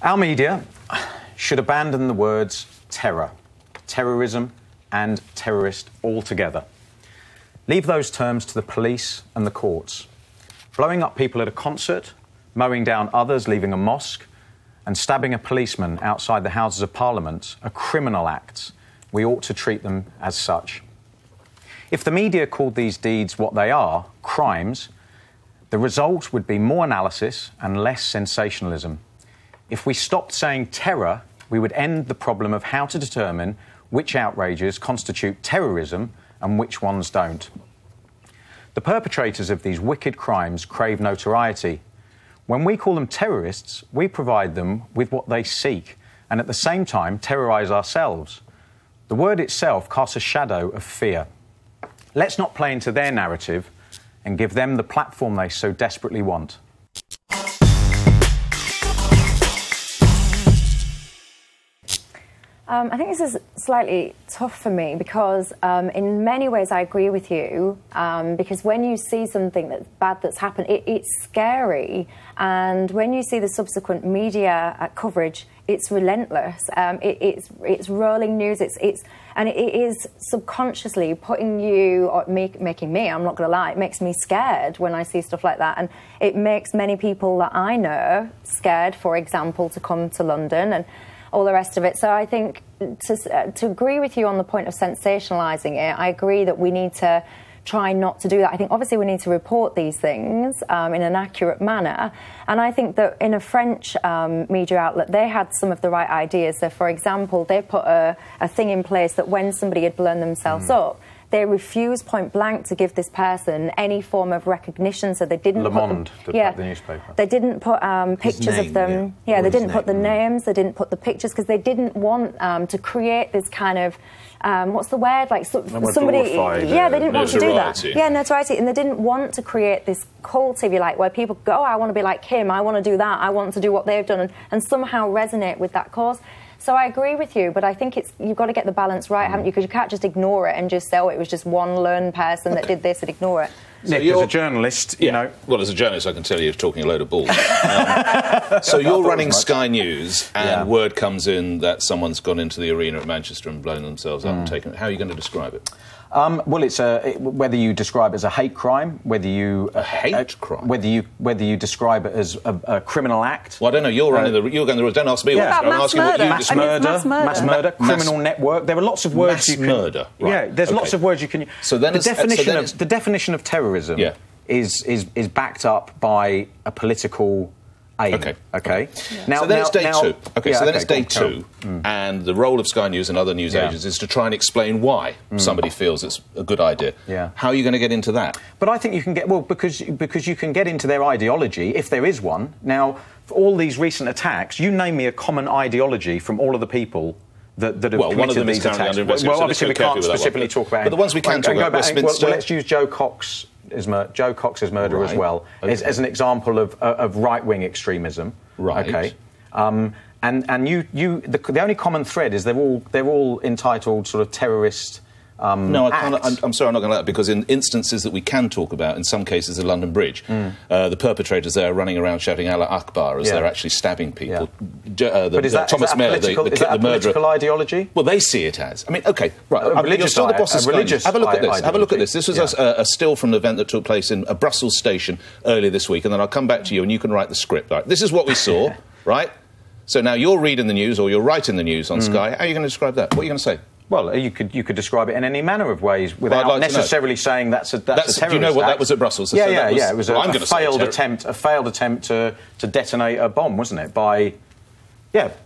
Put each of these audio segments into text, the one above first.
Our media should abandon the words terror, terrorism and terrorist altogether. Leave those terms to the police and the courts. Blowing up people at a concert, mowing down others, leaving a mosque, and stabbing a policeman outside the Houses of Parliament are criminal acts. We ought to treat them as such. If the media called these deeds what they are, crimes, the result would be more analysis and less sensationalism. If we stopped saying terror, we would end the problem of how to determine which outrages constitute terrorism and which ones don't. The perpetrators of these wicked crimes crave notoriety. When we call them terrorists, we provide them with what they seek and at the same time terrorise ourselves. The word itself casts a shadow of fear. Let's not play into their narrative and give them the platform they so desperately want. I think this is slightly tough for me because in many ways I agree with you because when you see something that's bad that's happened, it's scary, and when you see the subsequent media coverage, it's relentless. It's rolling news. And it is subconsciously putting you, or making me, I'm not going to lie, it makes me scared when I see stuff like that. And it makes many people that I know scared, for example, to come to London and all the rest of it. So I think to agree with you on the point of sensationalising it, I agree that we need to try not to do that. I think obviously we need to report these things in an accurate manner. And I think that in a French media outlet, they had some of the right ideas. So, for example, they put a thing in place that when somebody had blown themselves up, they refused point blank to give this person any form of recognition. So they didn't. Le Monde, the newspaper. They didn't put pictures of them. Yeah, they didn't put the names. They didn't put the pictures because they didn't want to create this kind of what's the word, like somebody. Yeah, they didn't want to do that. Yeah, notoriety, and they didn't want to create this cult, if you like, where people go, oh, I want to be like him. I want to do that. I want to do what they've done, and somehow resonate with that cause. So I agree with you, but I think you've got to get the balance right, haven't you? Because you can't just ignore it and just say, oh, it was just one lone person that did this, and ignore it. Nick, as a journalist, you know... Well, as a journalist, I can tell you're talking a load of bull. So you're running Sky News, and word comes in that someone's gone into the arena at Manchester and blown themselves up and taken it. How are you going to describe it? Well, it's whether you describe it as a hate crime, whether you crime, whether you describe it as a criminal act. Well, I don't know. You're running you're going the rules. Don't ask me. Yeah. I'm asking what you describe. Mass murder, criminal network. There are lots of words. Mass murder. Right. Yeah, there's lots of words you can. So then the definition of terrorism is backed up by a political aim. Okay. Yeah. Now, so then it's day two. So then it's day two, and the role of Sky News and other news agents is to try and explain why somebody feels it's a good idea. Yeah. How are you going to get into that? But I think you can get because you can get into their ideology if there is one. Now, for all these recent attacks, you name me a common ideology from all of the people that have committed these attacks. Well, obviously we can't specifically talk about. But the ones we can talk about, Westminster. Well, let's use Joe Cox's murder as well as an example of right-wing extremism. Right. Okay. And the only common thread is they're all entitled sort of terrorist. No, I can't. I'm sorry, I'm not going to let that, because in instances that we can talk about, in some cases, the London Bridge, the perpetrators there are running around shouting Allah Akbar as they're actually stabbing people. But is that Thomas Mayer, the murderer. Political ideology? Well, they see it as. I mean, OK, right. You're still the boss of Sky News. Have a look at this. Have a look at this. This was a still from an event that took place in a Brussels station earlier this week, and then I'll come back to you and you can write the script. Right. This is what we saw, right? So now you're reading the news or you're writing the news on Sky. How are you going to describe that? What are you going to say? Well, you could describe it in any manner of ways without necessarily saying that's a terrorist act. Do you know what that was at Brussels? Yeah. It was a failed attempt to detonate a bomb, wasn't it? By a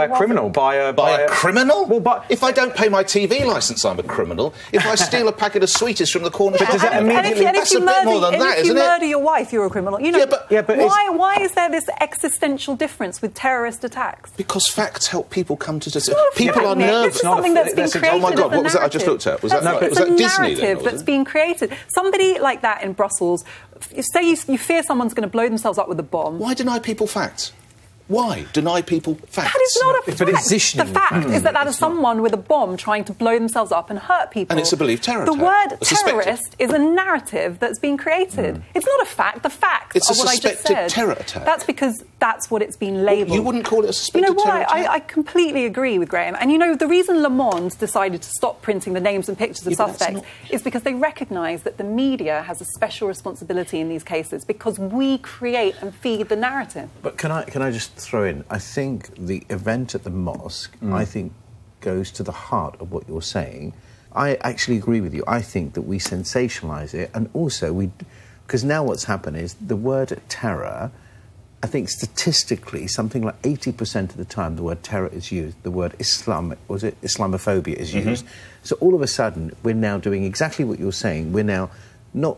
criminal. By a criminal? Well, if I don't pay my TV licence, I'm a criminal. If I steal a packet of sweeties from the corner shop, that's a bit more than that, isn't it? If you murder your wife, you're a criminal. You know, why is there this existential difference with terrorist attacks? Because facts help people come to... People are nervous. This is something that's been created. Oh my God, what was that I just looked at? Was that Disney then? Narrative that's being created. Somebody like that in Brussels, say you fear someone's going to blow themselves up with a bomb. Why deny people facts? Why? Deny people facts? That is not a fact. The fact is that is someone with a bomb trying to blow themselves up and hurt people. And it's a believed terror attack. The word terrorist is a narrative that's been created. It's not a fact. The facts are what I just said. It's a suspected terror attack. That's because that's what it's been labelled. You wouldn't call it a suspected terror attack? I completely agree with Graeme. And, the reason Le Monde decided to stop printing the names and pictures of suspects is because they recognise that the media has a special responsibility in these cases because we create and feed the narrative. But can I just throw in, I think the event at the mosque, I think, goes to the heart of what you're saying. I actually agree with you. I think that we sensationalise it, and also because now what's happened is the word terror, I think statistically something like 80% of the time the word terror is used, the word Islamophobia is used. So all of a sudden we're now doing exactly what you're saying. We're now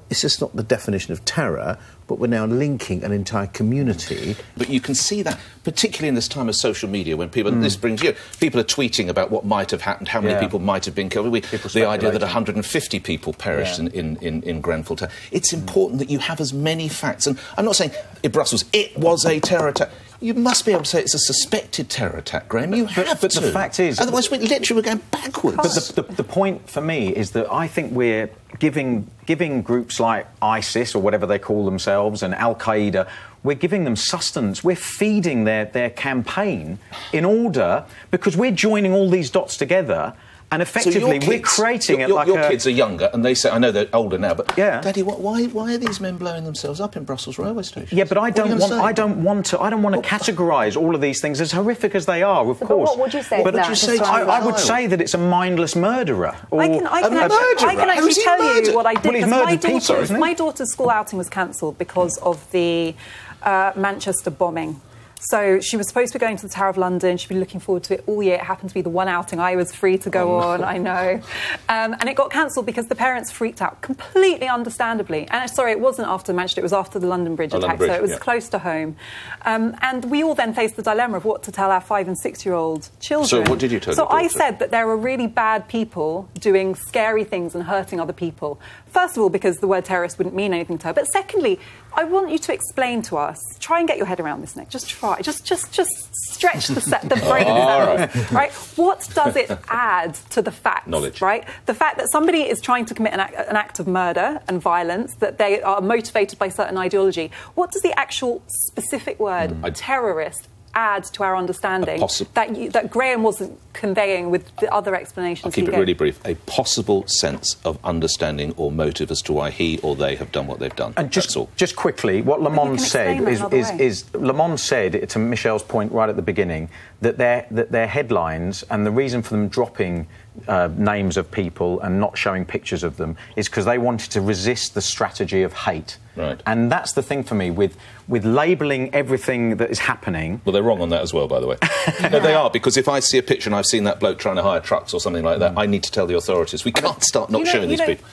it's just not the definition of terror, but we're now linking an entire community. But you can see that, particularly in this time of social media, when people, this brings you, people are tweeting about what might have happened, how many people might have been killed. The idea that 150 people perished in Grenfell Tower. It's important that you have as many facts. And I'm not saying in Brussels it was a terror attack. You must be able to say it's a suspected terror attack, Graeme. You have to. But the fact is... Otherwise, we're going backwards. But the point for me is that I think we're giving groups like ISIS, or whatever they call themselves, and Al-Qaeda, we're giving them sustenance. We're feeding their campaign in order... Because we're joining all these dots together... And effectively, we're creating it like your kids are younger, and they say, I know they're older now, but Daddy, why are these men blowing themselves up in Brussels railway stations? Yeah, but I don't want to categorise all of these things as horrific as they are. Of course. What would you say? I would say that it's a mindless murderer. I can actually tell you what I did. Well, he's murdered people, isn't he? My daughter's school outing was cancelled because of the Manchester bombing. So she was supposed to be going to the Tower of London. She'd been looking forward to it all year. It happened to be the one outing I was free to go on, I know. And it got cancelled because the parents freaked out, completely understandably. And sorry, it wasn't after Manchester, it was after the London Bridge attack, so it was close to home. And we all then faced the dilemma of what to tell our 5- and 6-year-old children. So what did you tell your daughter? So I said that there are really bad people doing scary things and hurting other people. First of all, because the word terrorist wouldn't mean anything to her. But secondly, I want you to explain to us, try and get your head around this, Nick. Just try. Just stretch the brain. Right? What does it add to the facts? Knowledge. Right? The fact that somebody is trying to commit an act of murder and violence, that they are motivated by certain ideology. What does the actual specific word, terrorist, add to our understanding that Graeme wasn't conveying with the other explanations I'll keep it really brief. A possible sense of understanding or motive as to why he or they have done what they've done. And that's all. Just quickly, what Le Monde said is Le Monde said, to Michelle's point right at the beginning, that their headlines and the reason for them dropping names of people and not showing pictures of them is because they wanted to resist the strategy of hate. Right. And that's the thing for me with labelling everything that is happening. Well, they're wrong on that as well, by the way. No, they are, because if I see a picture and I've seen that bloke trying to hire trucks or something like that, I need to tell the authorities. We can't start not showing these people.